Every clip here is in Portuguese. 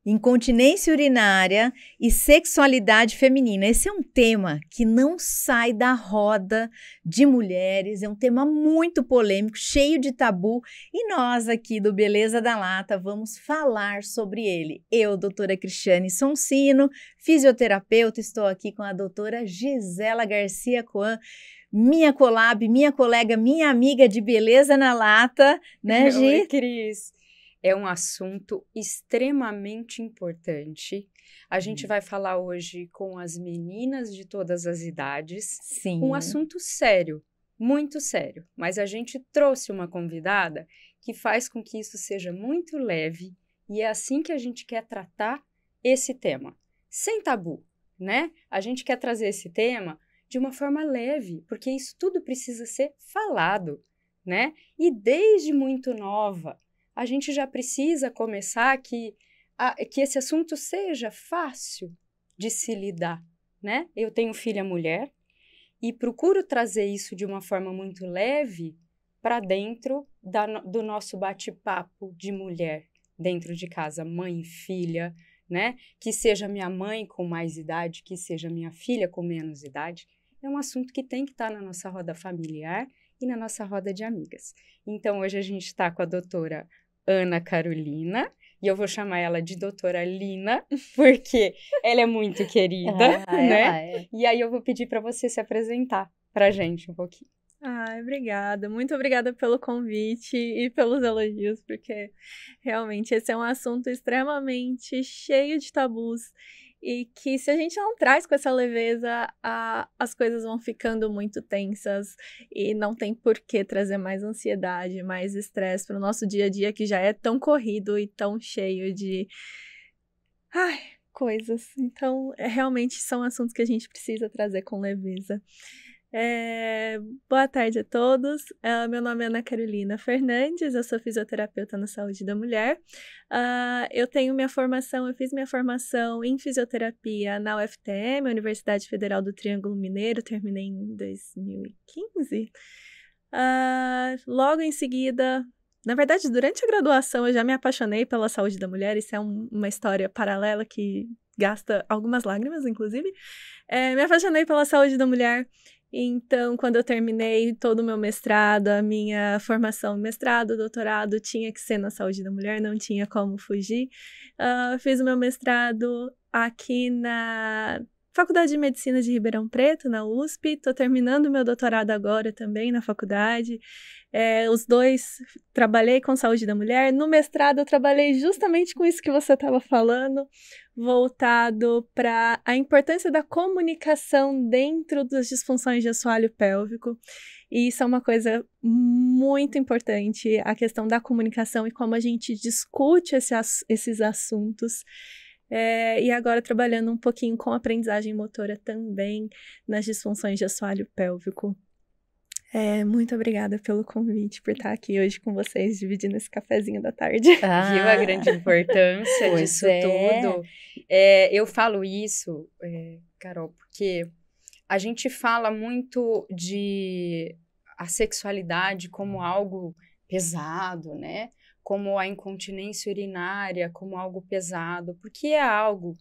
incontinência urinária e sexualidade feminina. Esse é um tema que não sai da roda de mulheres, é um tema muito polêmico, cheio de tabu, e nós aqui do Beleza da Lata vamos falar sobre ele. Eu, doutora Cristiane Sonsino, fisioterapeuta, estou aqui com a doutora Gisela Garcia Coan, minha collab, minha colega, minha amiga de Beleza na Lata, né, Gi? Oi, Cris. É um assunto extremamente importante. A gente vai falar hoje com as meninas de todas as idades. Sim. Um assunto sério, muito sério. Mas a gente trouxe uma convidada que faz com que isso seja muito leve e é assim que a gente quer tratar esse tema. Sem tabu, né? A gente quer trazer esse tema de uma forma leve, porque isso tudo precisa ser falado, né? E desde muito nova, a gente já precisa começar que esse assunto seja fácil de se lidar, né? Eu tenho filha mulher e procuro trazer isso de uma forma muito leve para dentro do nosso bate-papo de mulher dentro de casa, mãe e filha, né? Que seja minha mãe com mais idade, que seja minha filha com menos idade. É um assunto que tem que estar na nossa roda familiar e na nossa roda de amigas. Então, hoje a gente está com a doutora Ana Carolina, e eu vou chamar ela de doutora Lina, porque ela é muito querida, né? É. E aí eu vou pedir para você se apresentar para a gente um pouquinho. Ai, obrigada. Muito obrigada pelo convite e pelos elogios, porque realmente esse é um assunto extremamente cheio de tabus e que se a gente não traz com essa leveza, as coisas vão ficando muito tensas e não tem por que trazer mais ansiedade, mais estresse para o nosso dia a dia que já é tão corrido e tão cheio de coisas. Então, realmente são assuntos que a gente precisa trazer com leveza. Boa tarde a todos, meu nome é Ana Carolina Fernandes, eu sou fisioterapeuta na saúde da mulher. Eu fiz minha formação em fisioterapia na UFTM, Universidade Federal do Triângulo Mineiro, terminei em 2015. Logo em seguida, na verdade, durante a graduação eu já me apaixonei pela saúde da mulher, isso é uma história paralela que gasta algumas lágrimas, inclusive. Me apaixonei pela saúde da mulher. Então, quando eu terminei todo o meu mestrado, a minha formação, mestrado, doutorado, tinha que ser na saúde da mulher, não tinha como fugir. Fiz o meu mestrado aqui na Faculdade de Medicina de Ribeirão Preto, na USP. Estou terminando o meu doutorado agora também na faculdade. Os dois, trabalhei com saúde da mulher. No mestrado, eu trabalhei justamente com isso que você estava falando, voltado para a importância da comunicação dentro das disfunções de assoalho pélvico. E isso é uma coisa muito importante, a questão da comunicação e como a gente discute esses assuntos. E agora trabalhando um pouquinho com aprendizagem motora também nas disfunções de assoalho pélvico. Muito obrigada pelo convite, por estar aqui hoje com vocês, dividindo esse cafezinho da tarde. Viu a grande importância disso tudo? Eu falo isso, Carol, porque a gente fala muito de a sexualidade como algo pesado, né? Como a incontinência urinária, como algo pesado, porque é algo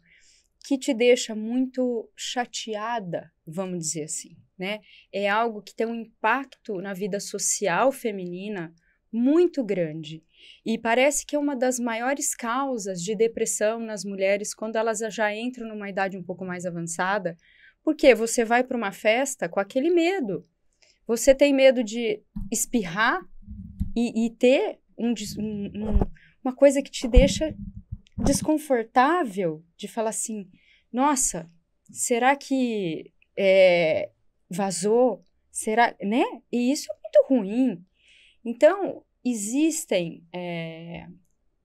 que te deixa muito chateada, vamos dizer assim, né? É algo que tem um impacto na vida social feminina muito grande. E parece que é uma das maiores causas de depressão nas mulheres quando elas já entram numa idade um pouco mais avançada, porque você vai para uma festa com aquele medo. Você tem medo de espirrar e ter uma coisa que te deixa desconfortável, de falar assim, nossa, será que vazou? Será, né? E isso é muito ruim. Então, existem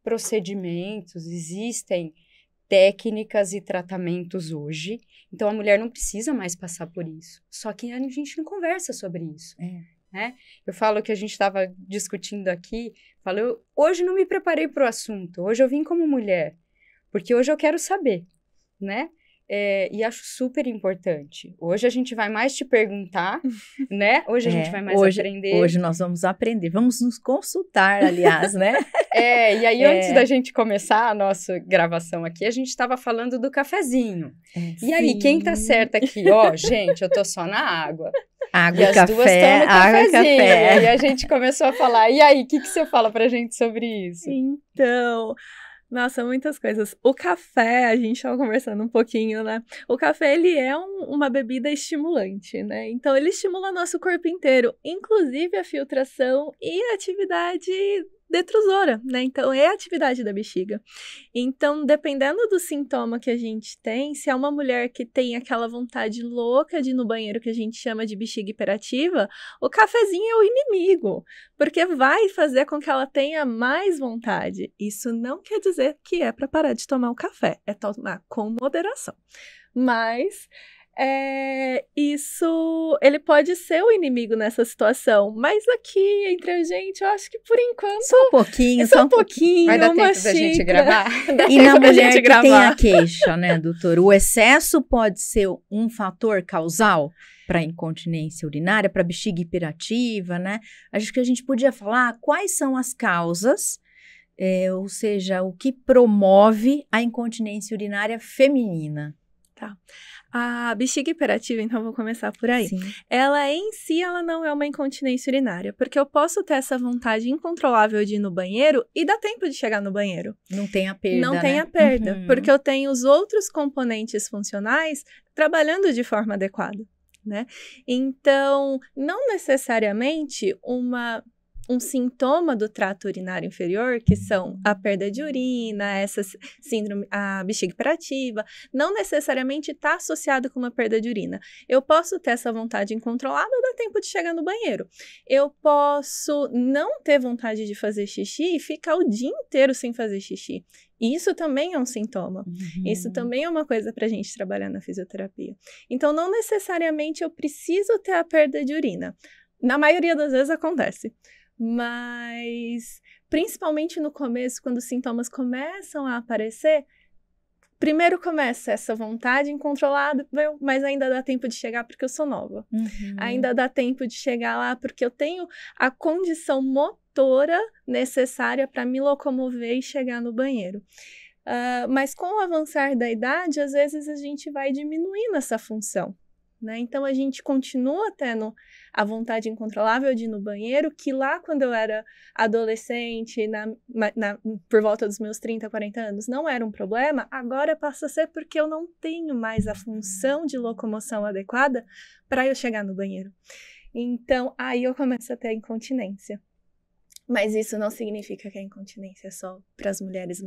procedimentos, existem técnicas e tratamentos hoje. Então, a mulher não precisa mais passar por isso. Só que a gente não conversa sobre isso. Né? Eu falo que a gente estava discutindo aqui, eu hoje não me preparei para o assunto, hoje eu vim como mulher, porque hoje eu quero saber, né? E acho super importante. Hoje a gente vai mais te perguntar, né? Hoje a gente vai mais aprender. Hoje nós vamos aprender. Vamos nos consultar, aliás, né? E aí antes da gente começar a nossa gravação aqui, a gente estava falando do cafezinho. E aí, quem tá certo aqui? Ó, gente, eu tô só na água. Água e e café, água e café. E aí a gente começou a falar, e aí, o que você fala pra gente sobre isso? Então... Nossa, muitas coisas. O café, a gente estava conversando um pouquinho, né? O café, ele é uma bebida estimulante, né? Então, ele estimula nosso corpo inteiro, inclusive a filtração e a atividade detrusora, né? Então, é a atividade da bexiga. Então, dependendo do sintoma que a gente tem, se é uma mulher que tem aquela vontade louca de ir no banheiro que a gente chama de bexiga hiperativa, o cafezinho é o inimigo, porque vai fazer com que ela tenha mais vontade. Isso não quer dizer que é para parar de tomar o café, é tomar com moderação. Mas... isso, ele pode ser o inimigo nessa situação, mas aqui entre a gente, eu acho que por enquanto só um pouquinho, só um pouquinho, vai dar tempo da gente gravar. E na mulher que tem a queixa, né, doutor, o excesso pode ser um fator causal para incontinência urinária, para bexiga hiperativa, né? Acho que a gente podia falar quais são as causas, ou seja, o que promove a incontinência urinária feminina. Tá. A bexiga hiperativa, então vou começar por aí. Sim. Ela em si, ela não é uma incontinência urinária, porque eu posso ter essa vontade incontrolável de ir no banheiro e dá tempo de chegar no banheiro. Não tem a perda, Não tem a perda, porque eu tenho os outros componentes funcionais trabalhando de forma adequada, né? Então, não necessariamente um sintoma do trato urinário inferior, que são a perda de urina, essa síndrome, a bexiga hiperativa, não necessariamente está associado com uma perda de urina. Eu posso ter essa vontade incontrolada, dá tempo de chegar no banheiro. Eu posso não ter vontade de fazer xixi e ficar o dia inteiro sem fazer xixi. Isso também é um sintoma. Isso também é uma coisa para a gente trabalhar na fisioterapia. Então, não necessariamente eu preciso ter a perda de urina. Na maioria das vezes acontece. Mas, principalmente no começo, quando os sintomas começam a aparecer, primeiro começa essa vontade incontrolada, mas ainda dá tempo de chegar porque eu sou nova. Ainda dá tempo de chegar lá porque eu tenho a condição motora necessária para me locomover e chegar no banheiro. Mas com o avançar da idade, às vezes a gente vai diminuindo essa função. Né? Então, a gente continua tendo a vontade incontrolável de ir no banheiro, que lá quando eu era adolescente, por volta dos meus 30, 40 anos, não era um problema, agora passa a ser porque eu não tenho mais a função de locomoção adequada para eu chegar no banheiro. Então, aí eu começo a ter a incontinência. Mas isso não significa que a incontinência é só para as mulheres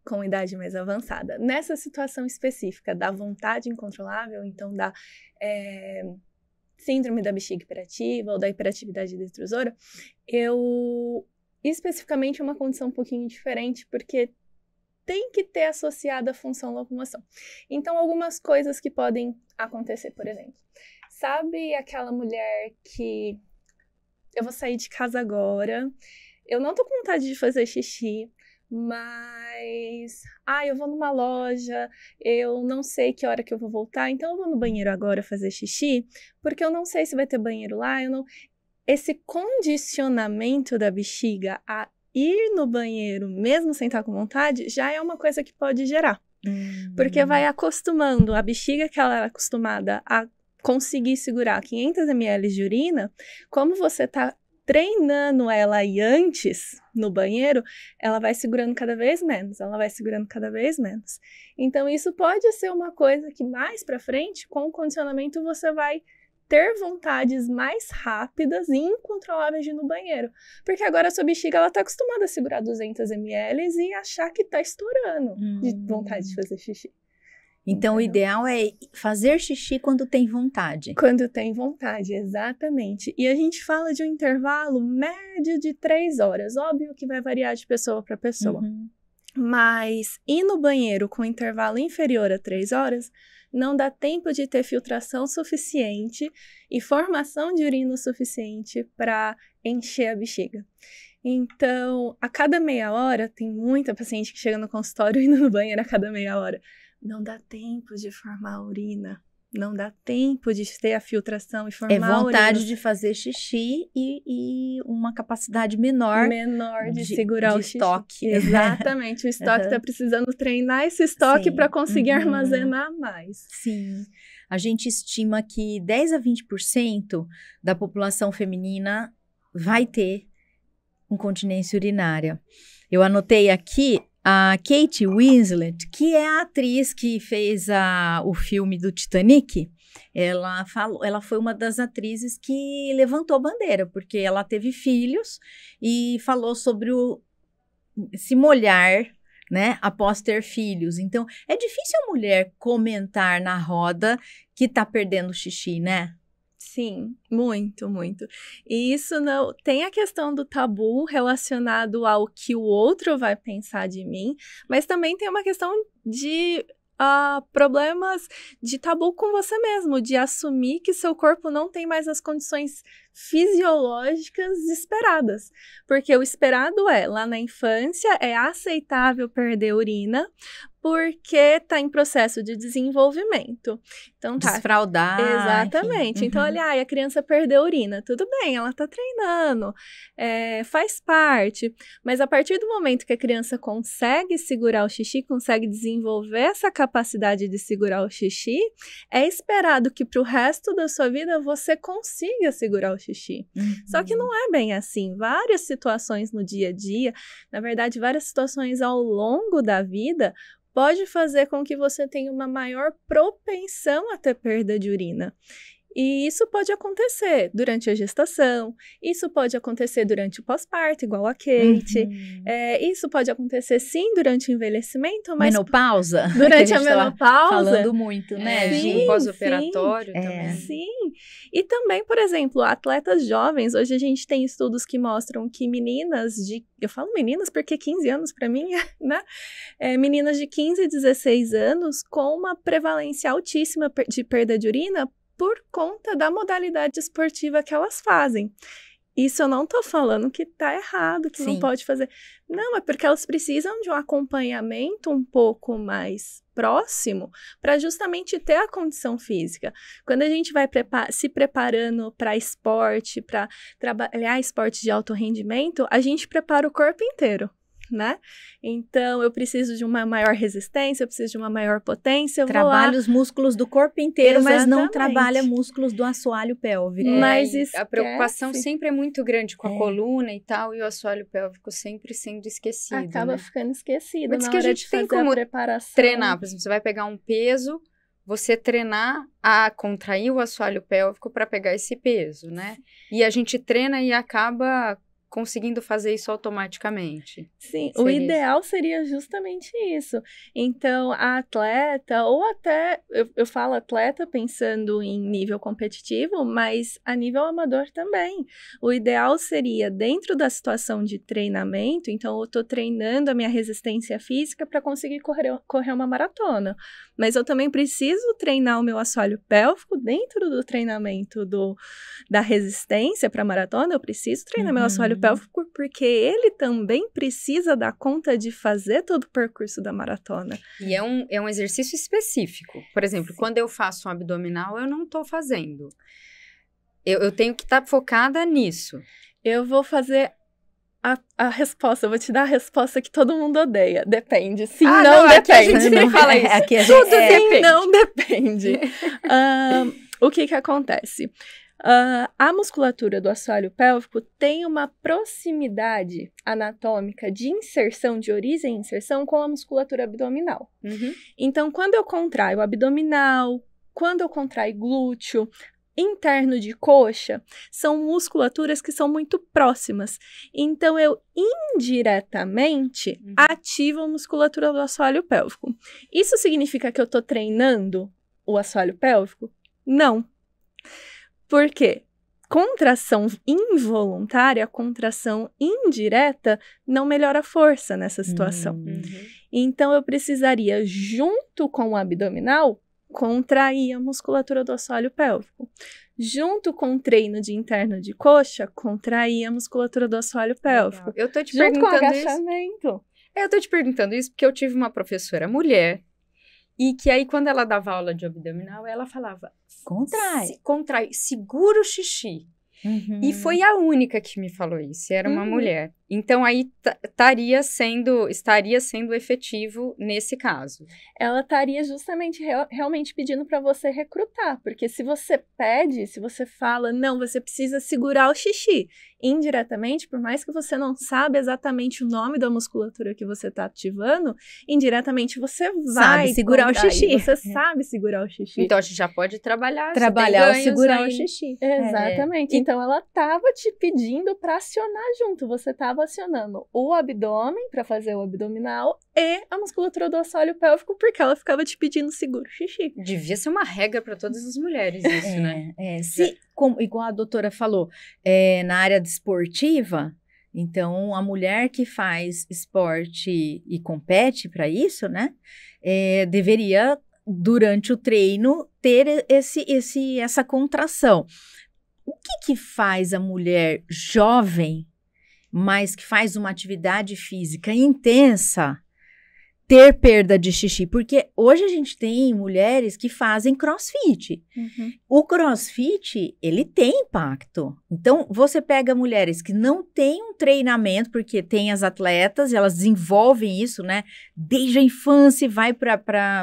com idade mais avançada. Nessa situação específica da vontade incontrolável, então da síndrome da bexiga hiperativa ou da hiperatividade detrusora, especificamente é uma condição um pouquinho diferente, porque tem que ter associada a função locomoção. Então, algumas coisas que podem acontecer, por exemplo. Sabe aquela mulher que eu vou sair de casa agora, eu não tô com vontade de fazer xixi, mas, eu vou numa loja, eu não sei que hora que eu vou voltar, então eu vou no banheiro agora fazer xixi, porque eu não sei se vai ter banheiro lá, Esse condicionamento da bexiga a ir no banheiro, mesmo sem estar com vontade, já é uma coisa que pode gerar. Porque vai acostumando a bexiga que ela era acostumada a conseguir segurar 500 ml de urina, como você está treinando ela aí antes no banheiro, ela vai segurando cada vez menos, Então, isso pode ser uma coisa que mais pra frente, com o condicionamento, você vai ter vontades mais rápidas e incontroláveis de ir no banheiro. Porque agora a sua bexiga, ela tá acostumada a segurar 200 ml e achar que tá estourando de vontade de fazer xixi. Então, o ideal é fazer xixi quando tem vontade. Quando tem vontade, exatamente. E a gente fala de um intervalo médio de 3 horas. Óbvio que vai variar de pessoa para pessoa. Mas ir no banheiro com intervalo inferior a 3 horas, não dá tempo de ter filtração suficiente e formação de urina suficiente para encher a bexiga. Então, a cada meia hora, tem muita paciente que chega no consultório indo no banheiro a cada meia hora. não dá tempo de formar a urina. Não dá tempo de ter a filtração e formar É vontade urina. de fazer xixi e uma capacidade menor de segurar o xixi. estoque. Exatamente, o estoque está precisando treinar esse estoque para conseguir Uhum. armazenar mais. Sim. A gente estima que 10 a 20% da população feminina vai ter incontinência urinária. Eu anotei aqui a Kate Winslet, que é a atriz que fez o filme do Titanic. Ela foi uma das atrizes que levantou a bandeira, porque ela teve filhos e falou sobre se molhar, né, após ter filhos. Então, é difícil a mulher comentar na roda que tá perdendo xixi, né? Sim, muito, muito. E isso não... Tem a questão do tabu relacionado ao que o outro vai pensar de mim, mas também tem uma questão de problemas de tabu com você mesmo, de assumir que seu corpo não tem mais as condições fisiológicas esperadas. Porque o esperado lá na infância, é aceitável perder urina, porque está em processo de desenvolvimento. Então tá. Desfraudar. Exatamente. Enfim. Então, olha, a criança perdeu urina. Tudo bem, ela está treinando, faz parte. Mas a partir do momento que a criança consegue segurar o xixi, consegue desenvolver essa capacidade de segurar o xixi, é esperado que para o resto da sua vida você consiga segurar o xixi. Só que não é bem assim. Várias situações no dia a dia, na verdade, várias situações ao longo da vida, pode fazer com que você tenha uma maior propensão a ter perda de urina. E isso pode acontecer durante a gestação, isso pode acontecer durante o pós-parto, igual a Kate. Isso pode acontecer, sim, durante o envelhecimento, mas... Menopausa? Durante a menopausa. Falando muito, né? Sim, pós-operatório também. Sim. E também, por exemplo, atletas jovens, hoje a gente tem estudos que mostram que meninas de... Eu falo meninas porque 15 anos para mim, né? Meninas de 15 e 16 anos com uma prevalência altíssima de perda de urina por conta da modalidade esportiva que elas fazem. Isso eu não tô falando que tá errado, que não pode fazer. Não, é porque elas precisam de um acompanhamento um pouco mais próximo para justamente ter a condição física. Quando a gente vai se preparando para esporte, para trabalhar esporte de alto rendimento, a gente prepara o corpo inteiro, né? Então, eu preciso de uma maior resistência, eu preciso de uma maior potência. Trabalha os músculos do corpo inteiro, Exatamente. mas não trabalha músculos do assoalho pélvico. Mas a preocupação sempre é muito grande com a coluna e tal, e o assoalho pélvico sempre sendo esquecido. Acaba ficando esquecido. Mas na que a hora gente de tem fazer como a preparação. Treinar, por exemplo, você vai pegar um peso, você treinar a contrair o assoalho pélvico para pegar esse peso, né? E a gente treina e acaba conseguindo fazer isso automaticamente. Sim, o ideal seria justamente isso. Então, a atleta, ou até, eu falo atleta pensando em nível competitivo, mas a nível amador também. O ideal seria, dentro da situação de treinamento, então eu estou treinando a minha resistência física para conseguir correr uma maratona. Mas eu também preciso treinar o meu assoalho pélvico dentro do treinamento da resistência para maratona, eu preciso treinar meu assoalho pélvico, porque ele também precisa dar conta de fazer todo o percurso da maratona. E é um exercício específico. Por exemplo, quando eu faço um abdominal, eu não estou fazendo. Eu tenho que estar focada nisso. Eu vou fazer a resposta, eu vou te dar a resposta que todo mundo odeia. Depende. Sim, não depende. Aqui a gente sempre fala isso. Aqui a gente, tudo sim, não depende. O que acontece? A musculatura do assoalho pélvico tem uma proximidade anatômica de inserção, de origem e inserção, com a musculatura abdominal. Então, quando eu contraio abdominal, quando eu contraio glúteo, interno de coxa, são musculaturas que são muito próximas. Então, eu indiretamente ativo a musculatura do assoalho pélvico. Isso significa que eu estou treinando o assoalho pélvico? Não. Por quê? Contração involuntária, contração indireta, não melhora a força nessa situação. Então, eu precisaria, junto com o abdominal, contrair a musculatura do assoalho pélvico. Junto com o treino de interno de coxa, contrair a musculatura do assoalho pélvico. Eu tô te junto com o perguntando agachamento. Eu tô te perguntando isso porque eu tive uma professora mulher E que aí, quando ela dava aula de abdominal, ela falava... Contrai, segura o xixi. Uhum. E foi a única que me falou isso, era uma mulher. Então, aí estaria sendo efetivo nesse caso. Ela estaria justamente realmente pedindo para você recrutar, porque se você pede, se você fala, não, você precisa segurar o xixi, indiretamente, por mais que você não saiba exatamente o nome da musculatura que você está ativando, indiretamente você vai segurar o xixi. Você sabe segurar o xixi. Então, a gente já pode trabalhar o segurar o xixi. Exatamente. Então, ela estava te pedindo para acionar junto. Você estava acionando o abdômen para fazer o abdominal e a musculatura do assoalho pélvico, porque ela ficava te pedindo seguro o xixi. Devia ser uma regra para todas as mulheres isso, né? Igual a doutora falou, na área desportiva, então a mulher que faz esporte e compete para isso, né, deveria, durante o treino, ter essa contração. O que faz a mulher jovem, mas que faz uma atividade física intensa, ter perda de xixi? Porque hoje a gente tem mulheres que fazem crossfit. Uhum. O crossfit, ele tem impacto. Então, você pega mulheres que não têm um treinamento, porque tem as atletas, elas desenvolvem isso, né? Desde a infância e vai para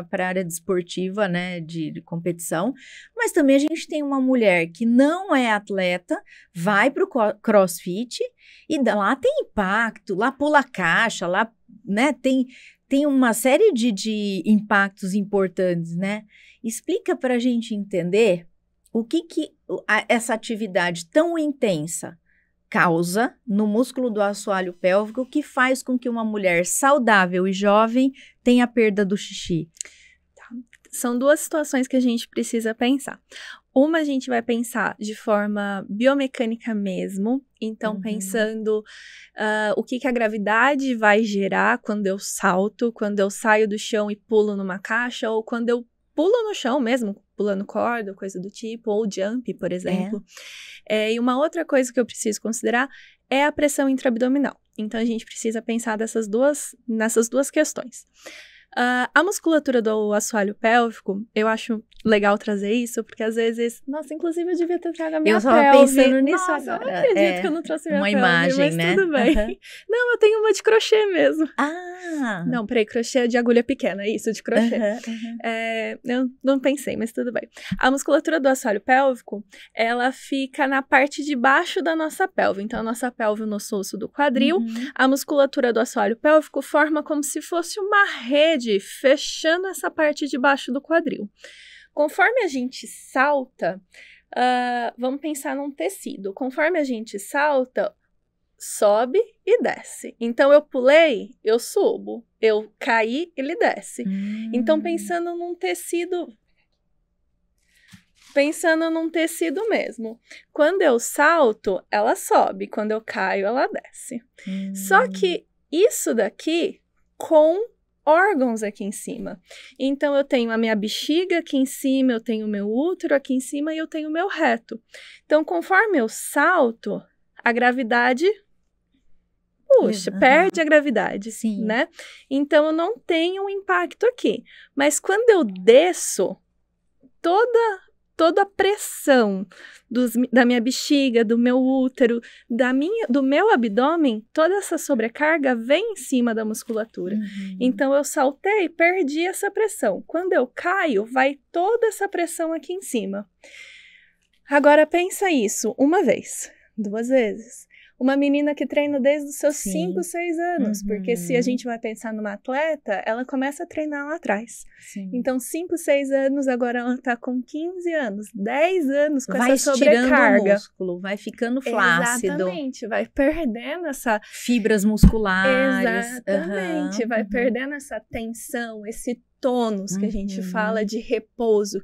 a área desportiva, né? De competição. Mas também a gente tem uma mulher que não é atleta, vai para o crossfit e lá tem impacto, lá pula caixa, lá, né? Tem uma série de impactos importantes, né? Explica para a gente entender o que essa atividade tão intensa causa no músculo do assoalho pélvico, que faz com que uma mulher saudável e jovem tenha perda do xixi. São duas situações que a gente precisa pensar. Uma, a gente vai pensar de forma biomecânica mesmo, então pensando o que a gravidade vai gerar quando eu salto, quando eu saio do chão e pulo numa caixa, ou quando eu pulo no chão mesmo, pulando corda, coisa do tipo, ou jump, por exemplo. E uma outra coisa que eu preciso considerar é a pressão intraabdominal. Então, a gente precisa pensar nessas duas questões. A musculatura do assoalho pélvico, eu acho legal trazer isso, porque às vezes, nossa, inclusive eu devia ter trago a minha pelve. Eu estava pensando nisso nossa, agora. Eu não acredito que eu não trouxe minha uma pelve, imagem, mas né? tudo bem. Não, eu tenho uma de crochê mesmo. Não, peraí, crochê é de agulha pequena, isso, de crochê. Eu não pensei, mas tudo bem. A musculatura do assoalho pélvico, ela fica na parte de baixo da nossa pelve. Então, a nossa pelve, o nosso osso do quadril, a musculatura do assoalho pélvico forma como se fosse uma rede fechando essa parte de baixo do quadril. Conforme a gente salta, vamos pensar num tecido. Conforme a gente salta, sobe e desce. Então, eu pulei, eu subo. Eu caí, ele desce. Então, pensando num tecido mesmo. Quando eu salto, ela sobe. Quando eu caio, ela desce. Só que isso daqui com órgãos aqui em cima. Então, eu tenho a minha bexiga aqui em cima, eu tenho o meu útero aqui em cima e eu tenho o meu reto. Então, conforme eu salto, a gravidade perde a gravidade, né? Então, eu não tenho um impacto aqui. Mas quando eu desço, toda a pressão da minha bexiga, do meu útero, do meu abdômen, toda essa sobrecarga vem em cima da musculatura. Então, eu saltei, perdi essa pressão. Quando eu caio, vai toda essa pressão aqui em cima. Agora, pensa isso uma vez, 2 vezes. Uma menina que treina desde os seus 5, 6 anos, porque se a gente vai pensar numa atleta, ela começa a treinar lá atrás. Então, 5, 6 anos, agora ela tá com 15 anos, 10 anos com essa sobrecarga. Vai estirando o músculo, vai ficando flácido. Exatamente, vai perdendo essa... fibras musculares. Exatamente, vai perdendo essa tensão, esse tônus que a gente fala de repouso,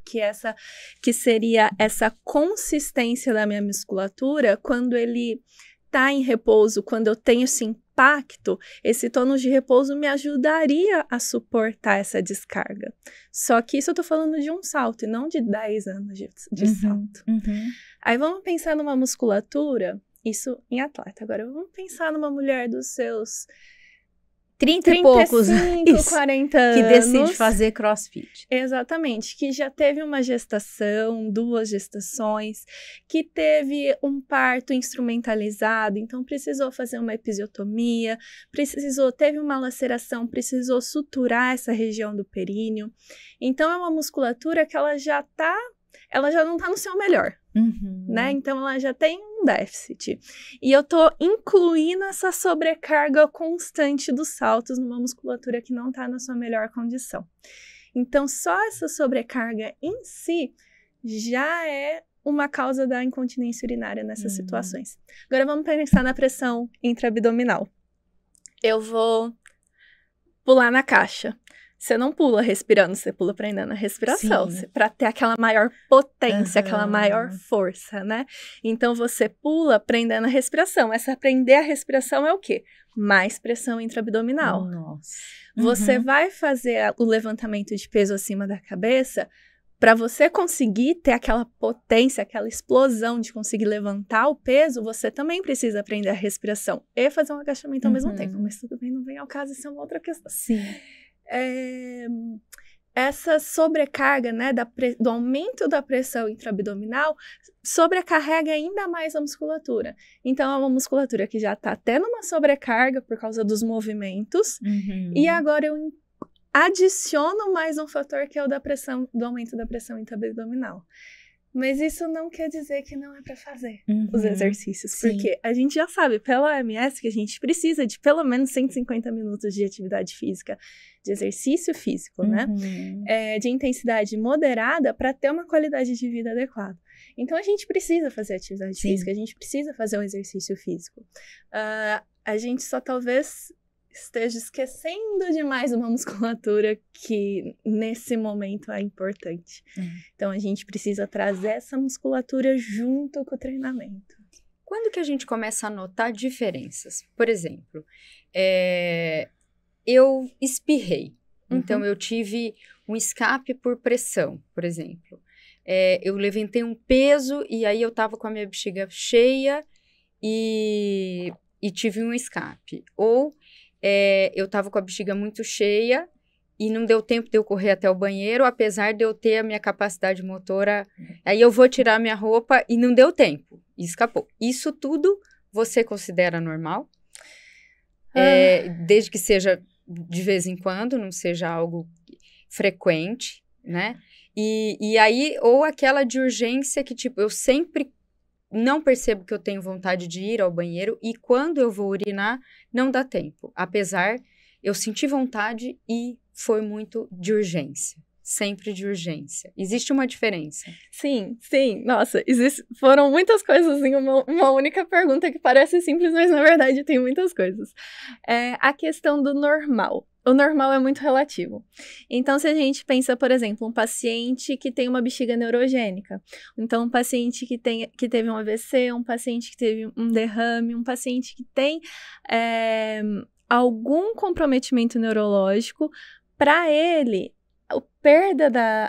que seria essa consistência da minha musculatura quando ele tá em repouso, quando eu tenho esse impacto, esse tônus de repouso me ajudaria a suportar essa descarga. Só que isso eu tô falando de um salto e não de 10 anos de salto. Aí vamos pensar numa musculatura, isso em atleta. Agora vamos pensar numa mulher dos seus 30 e poucos 35, 40 anos. que decide fazer crossfit. Exatamente, que já teve uma gestação, 2 gestações, que teve um parto instrumentalizado, então precisou fazer uma episiotomia, teve uma laceração, precisou suturar essa região do períneo. Então é uma musculatura que ela já não tá no seu melhor, né? Então ela já tem um déficit. E eu tô incluindo essa sobrecarga constante dos saltos numa musculatura que não tá na sua melhor condição. Então só essa sobrecarga em si já é uma causa da incontinência urinária nessas situações. Agora vamos pensar na pressão intraabdominal. Eu vou pular na caixa. Você não pula respirando, você pula prendendo a respiração, para ter aquela maior potência, aquela maior força, né? Então, você pula prendendo a respiração. Essa prender a respiração é o quê? Mais pressão intraabdominal. Nossa. Você vai fazer o levantamento de peso acima da cabeça, para você conseguir ter aquela potência, aquela explosão de conseguir levantar o peso, você também precisa prender a respiração e fazer um agachamento ao mesmo tempo. Mas tudo bem, não vem ao caso, isso é uma outra questão. Sim. Essa sobrecarga, né, do aumento da pressão intraabdominal sobrecarrega ainda mais a musculatura. Então, é uma musculatura que já está tendo uma sobrecarga por causa dos movimentos, e agora eu adiciono mais um fator que é o do aumento da pressão intraabdominal. Mas isso não quer dizer que não é para fazer os exercícios, porque a gente já sabe pela OMS que a gente precisa de pelo menos 150 minutos de atividade física, de exercício físico, né? De intensidade moderada para ter uma qualidade de vida adequada. Então, a gente precisa fazer atividade física, a gente precisa fazer um exercício físico. A gente só talvez esteja esquecendo demais uma musculatura que nesse momento é importante. Então, a gente precisa trazer essa musculatura junto com o treinamento. Quando que a gente começa a notar diferenças? Por exemplo, eu espirrei, então eu tive um escape por pressão, por exemplo. Eu levantei um peso e aí eu tava com a minha bexiga cheia e tive um escape. Ou eu tava com a bexiga muito cheia e não deu tempo de eu correr até o banheiro, apesar de eu ter a minha capacidade motora. Aí eu vou tirar minha roupa e não deu tempo, e escapou. Isso tudo você considera normal? Desde que seja de vez em quando, não seja algo frequente, né? E aí, ou aquela de urgência que, tipo, eu sempre não percebo que eu tenho vontade de ir ao banheiro e quando eu vou urinar, não dá tempo. Apesar, eu senti vontade e foi muito de urgência. Sempre de urgência. Existe uma diferença? Sim. Nossa, foram muitas coisas em uma única pergunta que parece simples, mas na verdade tem muitas coisas. A questão do normal. O normal é muito relativo. Então, se a gente pensa, por exemplo, um paciente que tem uma bexiga neurogênica, então um paciente que teve um AVC, um paciente que teve um derrame, um paciente que tem algum comprometimento neurológico, para ele,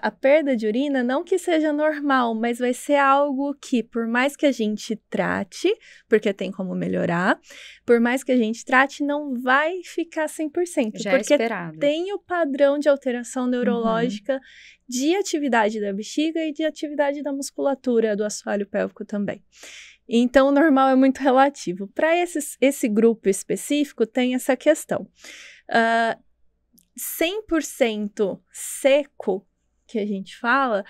a perda de urina não que seja normal, mas vai ser algo que, por mais que a gente trate, porque tem como melhorar, por mais que a gente trate, não vai ficar 100%. Já porque é esperado. Tem o padrão de alteração neurológica de atividade da bexiga e de atividade da musculatura do assoalho pélvico também. Então, o normal é muito relativo. Para esse grupo específico, tem essa questão. 100% seco, que a gente fala,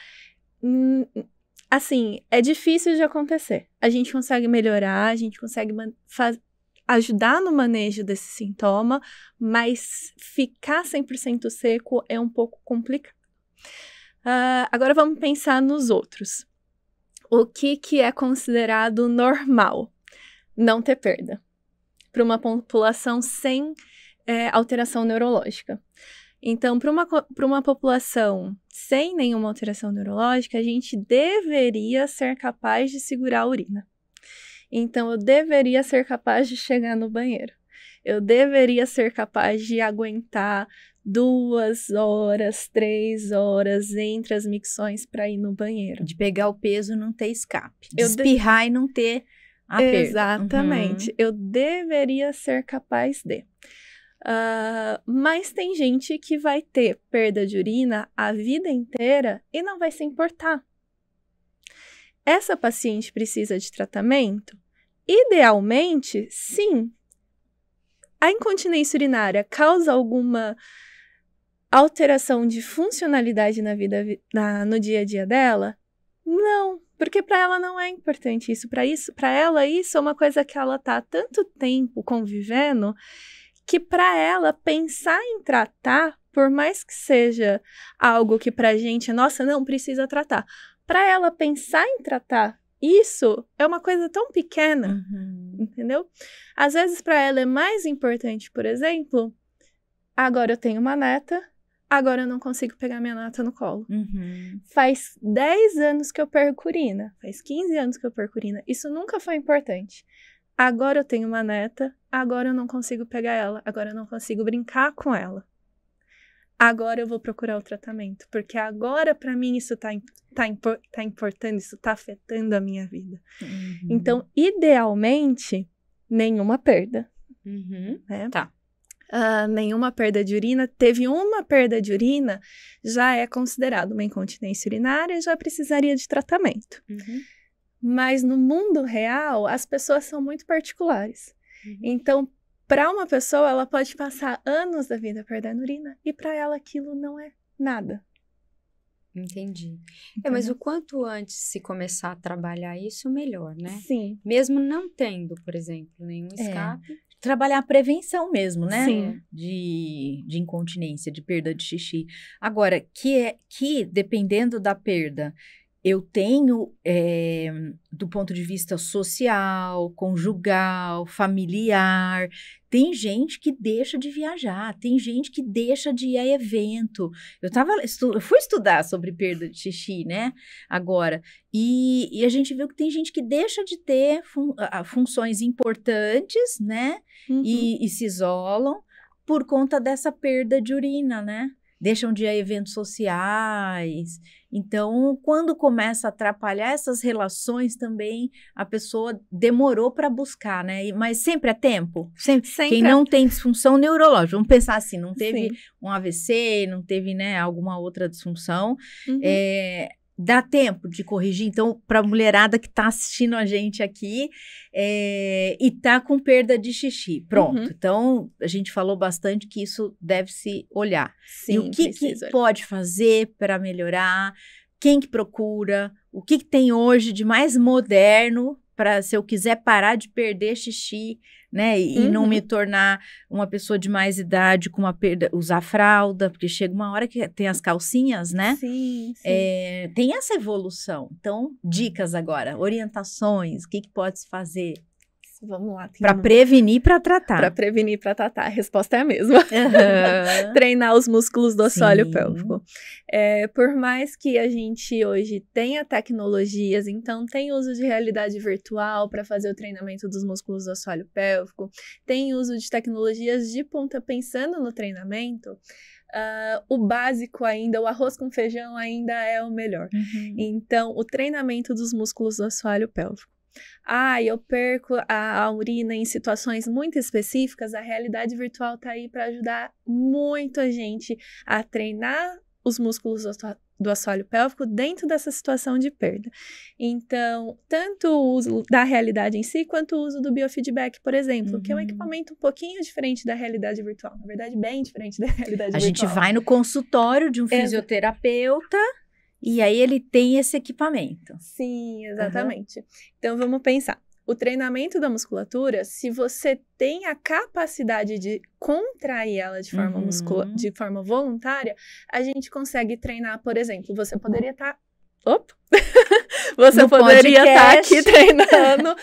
assim, é difícil de acontecer. A gente consegue melhorar, a gente consegue ajudar no manejo desse sintoma, mas ficar 100% seco é um pouco complicado. Agora vamos pensar nos outros. O que é considerado normal? Não ter perda. Para uma população sem alteração neurológica. Então, para uma população sem nenhuma alteração neurológica, a gente deveria ser capaz de segurar a urina. Então, eu deveria ser capaz de chegar no banheiro. Eu deveria ser capaz de aguentar 2 horas, 3 horas entre as micções para ir no banheiro. De pegar o peso e não ter escape. De espirrar e não ter a perda. Exatamente. Eu deveria ser capaz de. Mas tem gente que vai ter perda de urina a vida inteira e não vai se importar. Essa paciente precisa de tratamento? Idealmente, sim. A incontinência urinária causa alguma alteração de funcionalidade na vida, no dia a dia dela? Não, porque para ela não é importante isso. Para ela, isso é uma coisa que ela está há tanto tempo convivendo que para ela pensar em tratar, por mais que seja algo que para a gente, nossa, não precisa tratar, para ela pensar em tratar isso é uma coisa tão pequena, entendeu? Às vezes para ela é mais importante, por exemplo, agora eu tenho uma neta, agora eu não consigo pegar minha neta no colo. Faz 10 anos que eu perco urina, faz 15 anos que eu perco urina, isso nunca foi importante. Agora eu tenho uma neta, agora eu não consigo pegar ela, agora eu não consigo brincar com ela. Agora eu vou procurar o tratamento, porque agora para mim isso tá importando, isso tá afetando a minha vida. Então, idealmente, nenhuma perda. Né? Tá. Nenhuma perda de urina. Teve uma perda de urina, já é considerado uma incontinência urinária e já precisaria de tratamento. Mas no mundo real, as pessoas são muito particulares. Então, para uma pessoa, ela pode passar anos da vida perdendo urina e para ela aquilo não é nada. Entendi. Mas o quanto antes se começar a trabalhar isso, melhor, né? Sim. Mesmo não tendo, por exemplo, nenhum escape. Trabalhar a prevenção mesmo, né? Sim. De incontinência, de perda de xixi. Agora, que dependendo da perda, eu tenho, do ponto de vista social, conjugal, familiar, tem gente que deixa de viajar, tem gente que deixa de ir a evento. Eu fui estudar sobre perda de xixi, né, agora, e a gente viu que tem gente que deixa de ter funções importantes, né, e se isolam por conta dessa perda de urina, né? Deixam de ir a eventos sociais. Então, quando começa a atrapalhar essas relações também, a pessoa demorou para buscar, né? Mas sempre é tempo. Sempre. Quem não tem disfunção neurológica, vamos pensar assim, não teve um AVC, não teve, né, alguma outra disfunção, dá tempo de corrigir. Então, para a mulherada que está assistindo a gente aqui e está com perda de xixi, pronto. Então, a gente falou bastante que isso deve se olhar. Sim, e o que pode fazer para melhorar? Quem que procura? O que tem hoje de mais moderno para, se eu quiser parar de perder xixi, né, e não me tornar uma pessoa de mais idade com uma perda, usar fralda, porque chega uma hora que tem as calcinhas, né? Sim. Tem essa evolução. Então, dicas agora, orientações, o que pode se fazer? Vamos lá. Para prevenir, para tratar. Para prevenir, para tratar. A resposta é a mesma. Treinar os músculos do assoalho pélvico. Por mais que a gente hoje tenha tecnologias, então tem uso de realidade virtual para fazer o treinamento dos músculos do assoalho pélvico, tem uso de tecnologias de ponta pensando no treinamento, o básico ainda, o arroz com feijão ainda é o melhor. Então, o treinamento dos músculos do assoalho pélvico. Eu perco a urina em situações muito específicas, a realidade virtual está aí para ajudar muito a gente a treinar os músculos do assoalho pélvico dentro dessa situação de perda. Então, tanto o uso da realidade em si, quanto o uso do biofeedback, por exemplo, que é um equipamento um pouquinho diferente da realidade virtual, na verdade, bem diferente da realidade virtual. A gente vai no consultório de um fisioterapeuta, e aí ele tem esse equipamento. Sim, exatamente. Então, vamos pensar. O treinamento da musculatura, se você tem a capacidade de contrair ela de forma, de forma voluntária, a gente consegue treinar, por exemplo, você poderia estar... Você poderia estar aqui treinando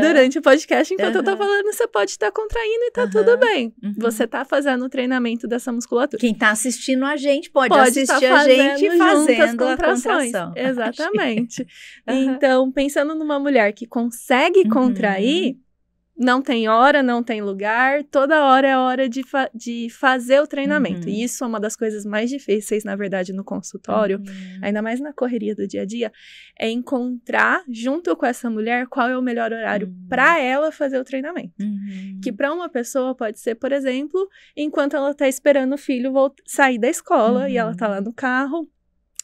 durante o podcast, enquanto eu tô falando, você pode estar contraindo e tá tudo bem. Você tá fazendo o treinamento dessa musculatura. Quem tá assistindo a gente pode assistir a gente fazendo a contração. Exatamente. Então, pensando numa mulher que consegue contrair, Não tem hora, não tem lugar, toda hora é hora de fazer o treinamento. E isso é uma das coisas mais difíceis, na verdade, no consultório, ainda mais na correria do dia a dia, é encontrar, junto com essa mulher, qual é o melhor horário para ela fazer o treinamento. Que para uma pessoa pode ser, por exemplo, enquanto ela está esperando o filho sair da escola e ela está lá no carro,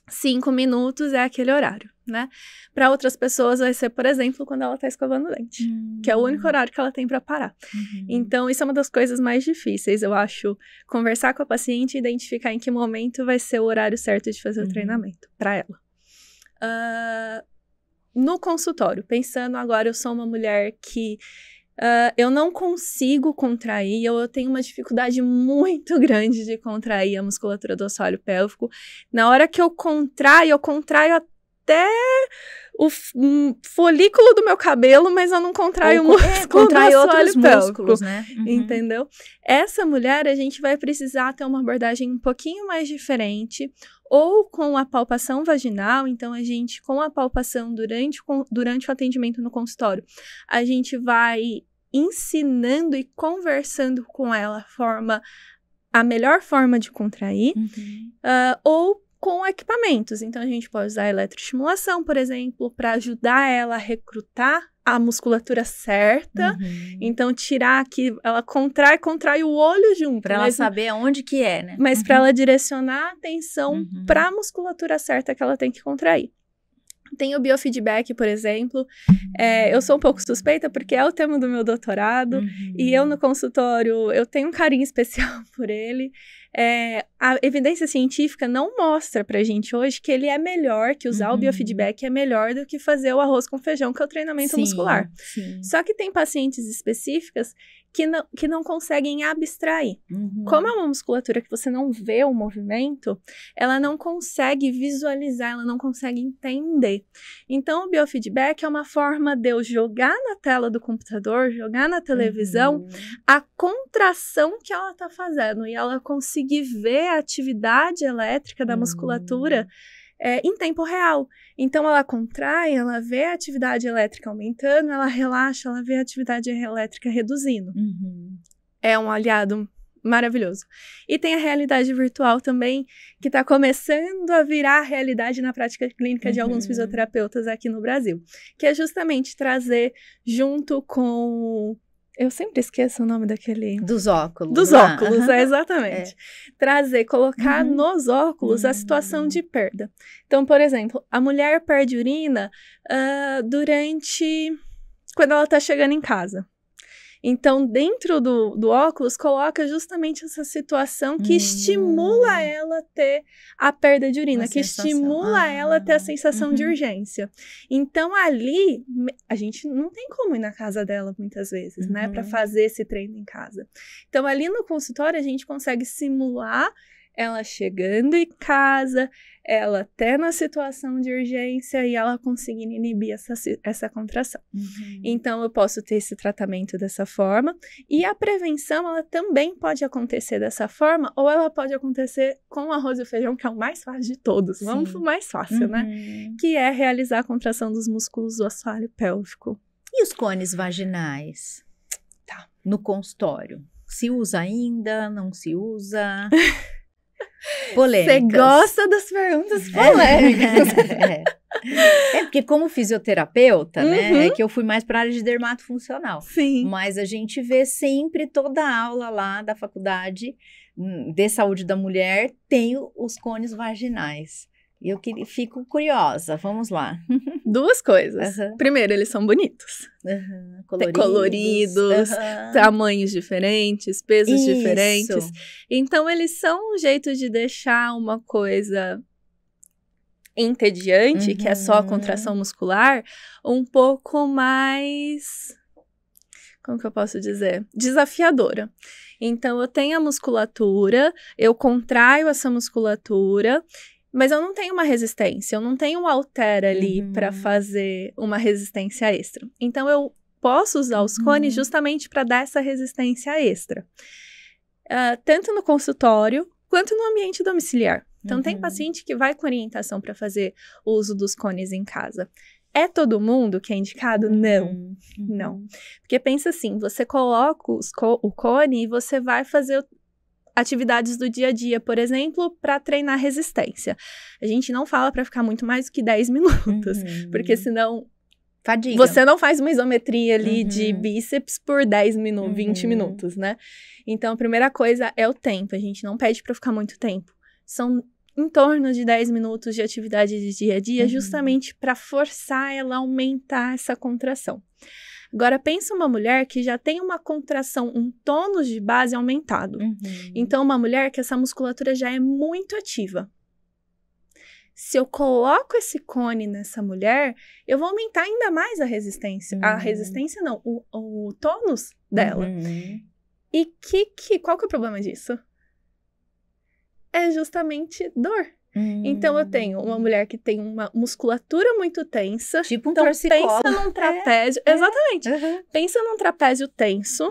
5 minutos é aquele horário, né? Para outras pessoas vai ser, por exemplo, quando ela tá escovando o dente, que é o único horário que ela tem para parar. Então, isso é uma das coisas mais difíceis, eu acho, conversar com a paciente e identificar em que momento vai ser o horário certo de fazer o treinamento para ela. No consultório, pensando agora, eu sou uma mulher que eu não consigo contrair, eu tenho uma dificuldade muito grande de contrair a musculatura do assoalho pélvico. Na hora que eu contraio até o folículo do meu cabelo, mas eu não contraio o músculo do assoalho pélvico, né? Entendeu? Essa mulher, a gente vai precisar ter uma abordagem um pouquinho mais diferente, ou com a palpação vaginal. Então, a gente, com a palpação durante o atendimento no consultório, a gente vai ensinando e conversando com ela a melhor forma de contrair, ou com equipamentos. Então, a gente pode usar a eletroestimulação, por exemplo, para ajudar ela a recrutar a musculatura certa. Então, tirar que ela contrai o olho junto. Para ela saber aonde que é, né? Mas para ela direcionar a atenção para a musculatura certa que ela tem que contrair. Tem o biofeedback, por exemplo. Eu sou um pouco suspeita porque é o tema do meu doutorado. E eu, no consultório, eu tenho um carinho especial por ele. A evidência científica não mostra pra gente hoje que ele é melhor, que usar o biofeedback é melhor do que fazer o arroz com feijão, que é o treinamento muscular. Só que tem pacientes específicas que não conseguem abstrair. Como é uma musculatura que você não vê o movimento, ela não consegue visualizar, ela não consegue entender. Então, o biofeedback é uma forma de eu jogar na tela do computador, jogar na televisão, a contração que ela está fazendo, e ela conseguir ver a atividade elétrica da musculatura em tempo real. Então, ela contrai, ela vê a atividade elétrica aumentando, ela relaxa, ela vê a atividade elétrica reduzindo. É um aliado maravilhoso. E tem a realidade virtual também, que está começando a virar realidade na prática clínica de alguns fisioterapeutas aqui no Brasil, que é justamente trazer junto com... Eu sempre esqueço o nome daquele... Dos óculos. Dos óculos, exatamente. Colocar nos óculos a situação de perda. Então, por exemplo, a mulher perde urina quando ela está chegando em casa. Então, dentro do óculos, coloca justamente essa situação que estimula ela a ter a perda de urina, que estimula ela a ter a sensação de urgência. Então, ali, a gente não tem como ir na casa dela muitas vezes, né, para fazer esse treino em casa. Então, ali no consultório, a gente consegue simular ela chegando em casa, ela até na situação de urgência e ela conseguindo inibir essa contração. Então, eu posso ter esse tratamento dessa forma. E a prevenção, ela também pode acontecer dessa forma, ou ela pode acontecer com o arroz e o feijão, que é o mais fácil de todos. Vamos pro mais fácil, né? Que é realizar a contração dos músculos do assoalho pélvico. E os cones vaginais? No consultório? Se usa ainda? Não se usa? Polêmicas. Você gosta das perguntas polêmicas. Porque como fisioterapeuta, né, é que eu fui mais para a área de dermatofuncional. Sim. Mas a gente vê sempre toda a aula lá da faculdade de saúde da mulher tem os cones vaginais. E eu fico curiosa, vamos lá. Duas coisas. Primeiro, eles são bonitos. Coloridos, tamanhos diferentes, pesos diferentes. Então, eles são um jeito de deixar uma coisa entediante, que é só a contração muscular, um pouco mais... Como que eu posso dizer? Desafiadora. Então, eu tenho a musculatura, eu contraio essa musculatura, mas eu não tenho uma resistência, eu não tenho um halter ali para fazer uma resistência extra. Então, eu posso usar os cones justamente para dar essa resistência extra. Tanto no consultório, quanto no ambiente domiciliar. Então, tem paciente que vai com orientação para fazer o uso dos cones em casa. É todo mundo que é indicado? Não. Não. Porque pensa assim, você coloca o cone e você vai fazer atividades do dia a dia, por exemplo, para treinar resistência. A gente não fala para ficar muito mais do que 10 minutos, porque senão Fadiga. você não faz uma isometria ali de bíceps por 10 minutos, 20 minutos, né? Então, a primeira coisa é o tempo. A gente não pede para ficar muito tempo. São em torno de 10 minutos de atividade de dia a dia, justamente para forçar ela a aumentar essa contração. Agora, pensa uma mulher que já tem uma contração, um tônus de base aumentado. Então, uma mulher que essa musculatura já é muito ativa. Se eu coloco esse cone nessa mulher, eu vou aumentar ainda mais a resistência. A resistência não, o tônus dela. E qual que é o problema disso? É justamente dor. Então, eu tenho uma mulher que tem uma musculatura muito tensa. Tipo um então, torcicolo. Pensa num trapézio. Exatamente. Pensa num trapézio tenso.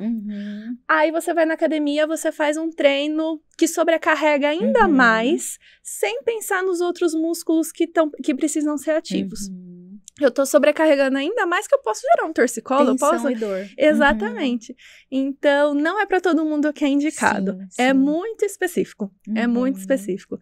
Aí você vai na academia, você faz um treino que sobrecarrega ainda mais, sem pensar nos outros músculos que precisam ser ativos. Eu tô sobrecarregando ainda mais que eu posso gerar um torcicolo. Tensão e dor. Exatamente. Então, não é para todo mundo que é indicado. Sim. É muito específico. É muito específico.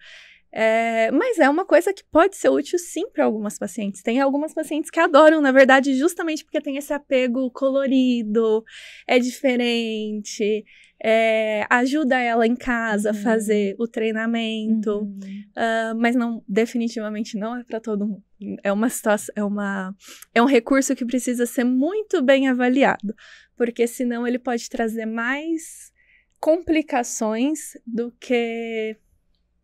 Mas é uma coisa que pode ser útil sim para algumas pacientes. Tem algumas pacientes que adoram, na verdade, justamente porque tem esse apego colorido, é diferente, ajuda ela em casa a fazer o treinamento, mas não, definitivamente não é para todo mundo. É uma situação, é um recurso que precisa ser muito bem avaliado, porque senão ele pode trazer mais complicações do que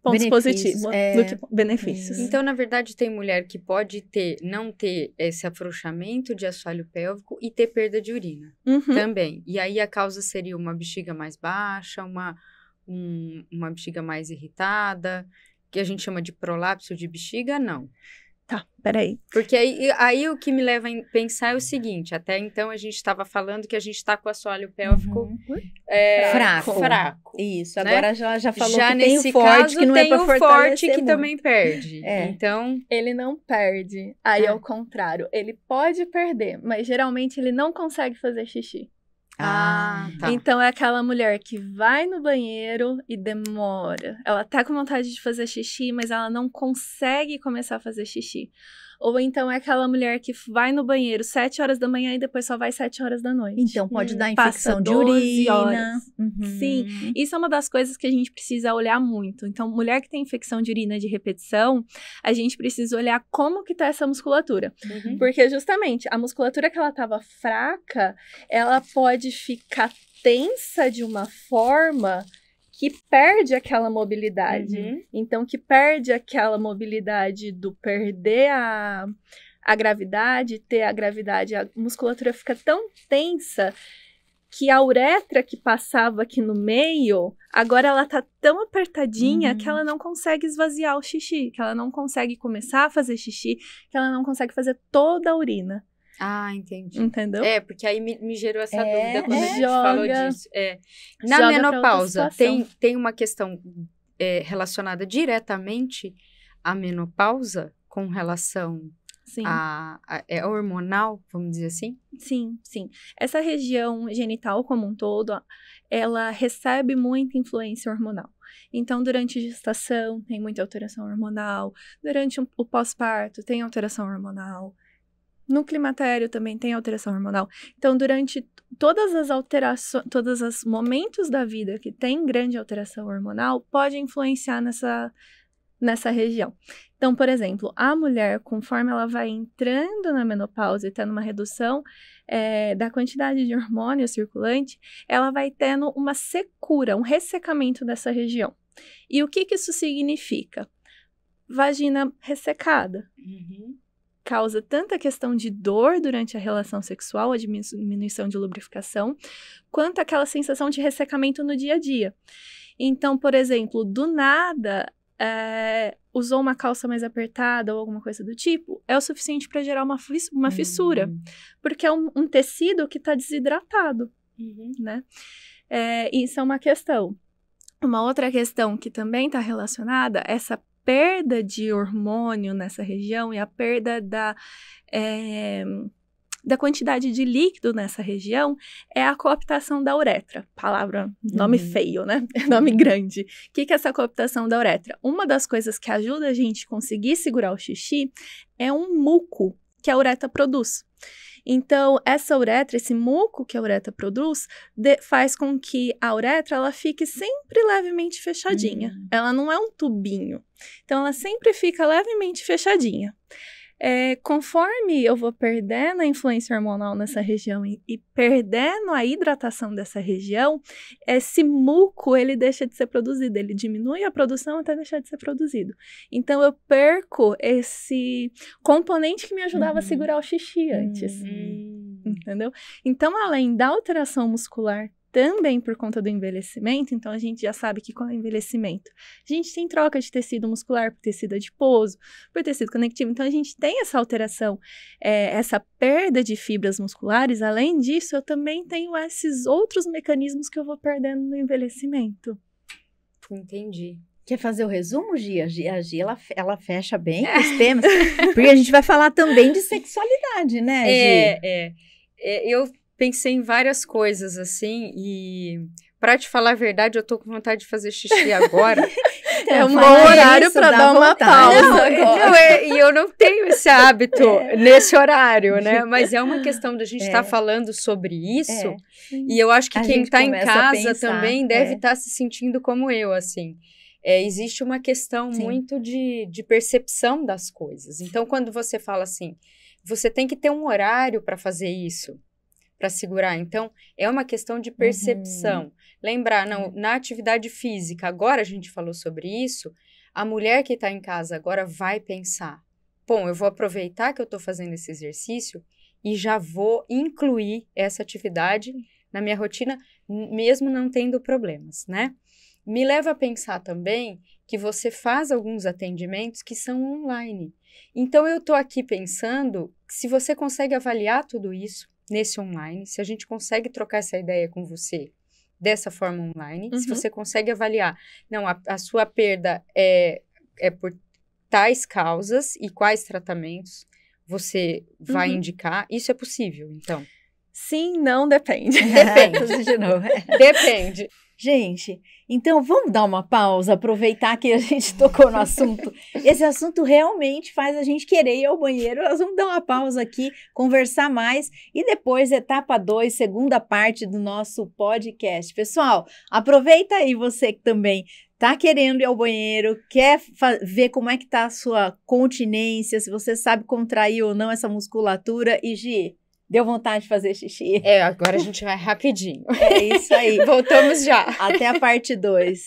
pontos positivos, do que benefícios. Então, na verdade, tem mulher que pode não ter esse afrouxamento de assoalho pélvico e ter perda de urina também. E aí a causa seria uma bexiga mais baixa, uma bexiga mais irritada, que a gente chama de prolapso de bexiga, não. Tá, peraí. Porque aí o que me leva a pensar é o seguinte, até então a gente estava falando que a gente está com o assoalho pélvico fraco. Isso, né? agora já falou já que tem nesse o forte, caso, que não é tem pra o fortalecer forte que muito. também perde. Então, ele não perde. Aí é o contrário. Ele pode perder, mas geralmente ele não consegue fazer xixi. tá. Então é aquela mulher que vai no banheiro e demora. Ela tá com vontade de fazer xixi, mas ela não consegue começar a fazer xixi. Ou então é aquela mulher que vai no banheiro 7 horas da manhã e depois só vai 7 horas da noite. Então pode dar Passa infecção de 12 urina. horas. Sim, isso é uma das coisas que a gente precisa olhar muito. Então, mulher que tem infecção de urina de repetição, a gente precisa olhar como que tá essa musculatura. Porque justamente a musculatura que ela tava fraca, ela pode ficar tensa de uma forma que perde aquela mobilidade. Então, que perde aquela mobilidade do perder a gravidade, ter a gravidade, a musculatura fica tão tensa que a uretra que passava aqui no meio, agora ela tá tão apertadinha que ela não consegue esvaziar o xixi, que ela não consegue começar a fazer xixi, que ela não consegue fazer toda a urina. Ah, entendi. Entendeu? Porque aí me gerou essa dúvida quando a gente joga, falou disso. Na menopausa, tem uma questão relacionada diretamente à menopausa com relação é hormonal, vamos dizer assim? Sim. Essa região genital como um todo, ela recebe muita influência hormonal. Então, durante a gestação, tem muita alteração hormonal. Durante o pós-parto, tem alteração hormonal. No climatério também tem alteração hormonal. Então, durante todas as alterações, todos os momentos da vida que tem grande alteração hormonal, pode influenciar nessa região. Então, por exemplo, a mulher, conforme ela vai entrando na menopausa e tendo uma redução da quantidade de hormônio circulante, ela vai tendo uma secura, um ressecamento dessa região. E o que isso significa? Vagina ressecada. Causa tanta questão de dor durante a relação sexual, a diminuição de lubrificação, quanto aquela sensação de ressecamento no dia a dia. Então, por exemplo, do nada, usou uma calça mais apertada ou alguma coisa do tipo, é o suficiente para gerar uma fissura, porque é um tecido que está desidratado, né? Isso é uma questão. Uma outra questão que também está relacionada, essa perda de hormônio nessa região e a perda da quantidade de líquido nessa região é a cooptação da uretra. Palavra, nome feio, né? Nome grande. O que é essa cooptação da uretra? Uma das coisas que ajuda a gente a conseguir segurar o xixi é um muco que a uretra produz. Então, essa uretra, esse muco que a uretra produz, faz com que a uretra ela fique sempre levemente fechadinha. Ela não é um tubinho. Então, ela sempre fica levemente fechadinha. Conforme eu vou perdendo a influência hormonal nessa região e perdendo a hidratação dessa região, esse muco, ele deixa de ser produzido, ele diminui a produção até deixar de ser produzido. Então, eu perco esse componente que me ajudava a segurar o xixi antes, entendeu? Então, além da alteração muscular, também por conta do envelhecimento, então a gente já sabe que com o envelhecimento a gente tem troca de tecido muscular por tecido adiposo, por tecido conectivo, então a gente tem essa alteração, essa perda de fibras musculares. Além disso, eu também tenho esses outros mecanismos que eu vou perdendo no envelhecimento. Entendi. Quer fazer o resumo, Gia? A Gia, ela fecha bem os temas, porque a gente vai falar também de sexualidade, né, Gia? Eu pensei em várias coisas, assim, e pra te falar a verdade, eu tô com vontade de fazer xixi agora. É um bom horário pra dar uma pausa. E eu não tenho esse hábito nesse horário, né? Mas é uma questão da gente estar falando sobre isso, e eu acho que quem tá em casa também deve estar se sentindo como eu, assim. Existe uma questão muito de percepção das coisas. Então, quando você fala assim, você tem que ter um horário para fazer isso, para segurar. Então, é uma questão de percepção. Lembrar, na atividade física, agora a gente falou sobre isso, a mulher que está em casa agora vai pensar, bom, eu vou aproveitar que eu estou fazendo esse exercício e já vou incluir essa atividade na minha rotina, mesmo não tendo problemas, né? Me leva a pensar também que você faz alguns atendimentos que são online. Então, eu estou aqui pensando se você consegue avaliar tudo isso nesse online, se a gente consegue trocar essa ideia com você dessa forma online, se você consegue avaliar, não, a sua perda é por tais causas e quais tratamentos você vai indicar, isso é possível, então? Sim, não, depende. Depende. De novo. Depende. Gente, então vamos dar uma pausa, aproveitar que a gente tocou no assunto. Esse assunto realmente faz a gente querer ir ao banheiro. Nós vamos dar uma pausa aqui, conversar mais e depois, etapa 2, segunda parte do nosso podcast. Pessoal, aproveita aí você que também tá querendo ir ao banheiro, quer ver como é que tá a sua continência, se você sabe contrair ou não essa musculatura. E, Gi, deu vontade de fazer xixi. Agora a gente vai rapidinho. É isso aí. Voltamos já. Até a parte 2.